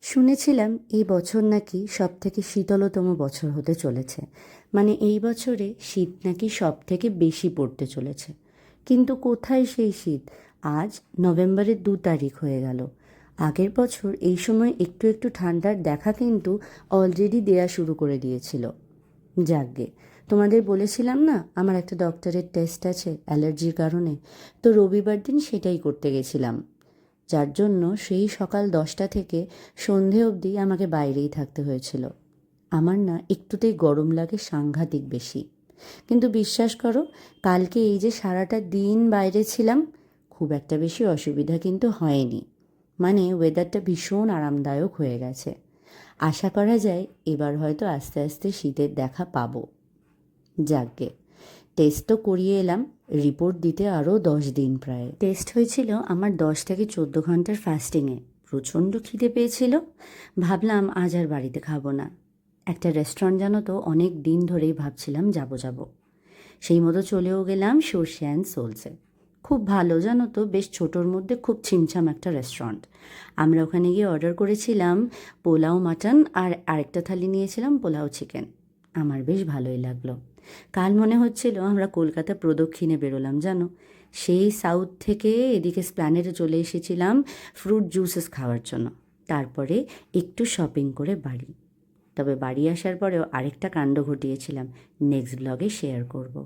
শুনেছিলাম এই বছর নাকি সব থেকে শীতলতম বছর হতে চলেছে। মানে এই বছরে শীত নাকি সব থেকে বেশি পড়তে চলেছে। কিন্তু কোথায় সেই শীত? আজ নভেম্বরের 2 তারিখ হয়ে গেল। আগের বছর এই সময় একটু একটু ঠান্ডার দেখা কিন্তু অলরেডি দেয়া শুরু করে দিয়েছিল। যাকগে, তোমাদের বলেছিলাম না আমার একটা ডক্টরের টেস্ট আছে অ্যালার্জির কারণে, তো রবিবার দিন সেটাই করতে গেছিলাম। যার জন্য সেই সকাল 10টা থেকে সন্ধে অবধি আমাকে বাইরেই থাকতে হয়েছিল। আমার না একটুতেই গরম লাগে সাংঘাতিক বেশি। কিন্তু বিশ্বাস করো, কালকে এই যে সারাটা দিন বাইরে ছিলাম, খুব একটা বেশি অসুবিধা কিন্তু হয়নি। মানে ওয়েদারটা ভীষণ আরামদায়ক হয়ে গেছে। আশা করা যায় এবার হয়তো আস্তে আস্তে শীতের দেখা পাবো। যাকগে, টেস্ট তো করিয়ে এলাম, রিপোর্ট দিতে আরও 10 দিন প্রায়। টেস্ট হয়েছিল আমার 10 থেকে 14 ঘন্টার ফাস্টিংয়ে। প্রচণ্ড খিদে পেয়েছিল, ভাবলাম আজ আর বাড়িতে খাবো না। একটা রেস্টুরেন্ট জানো তো অনেক দিন ধরেই ভাবছিলাম যাব। সেই মতো চলেও গেলাম সর্ষে অ্যান্ড সোলসে। খুব ভালো জানো তো, বেশ ছোটোর মধ্যে খুব ছিমছাম একটা রেস্টুরেন্ট। আমরা ওখানে গিয়ে অর্ডার করেছিলাম পোলাও মাটন, আর আরেকটা থালি নিয়েছিলাম পোলাও চিকেন। আমার বেশ ভালোই লাগলো। কাল মনে হচ্ছিল আমরা কলকাতা প্রদক্ষিণে বেরোলাম জানো। সেই সাউথ থেকে এদিকে স্প্ল্যানেডে চলে এসেছিলাম ফ্রুট জুসেস খাওয়ার জন্য। তারপরে একটু শপিং করে বাড়ি। তবে বাড়ি আসার পরেও আরেকটা কাণ্ড ঘটিয়েছিলাম, নেক্সট ব্লগে শেয়ার করব।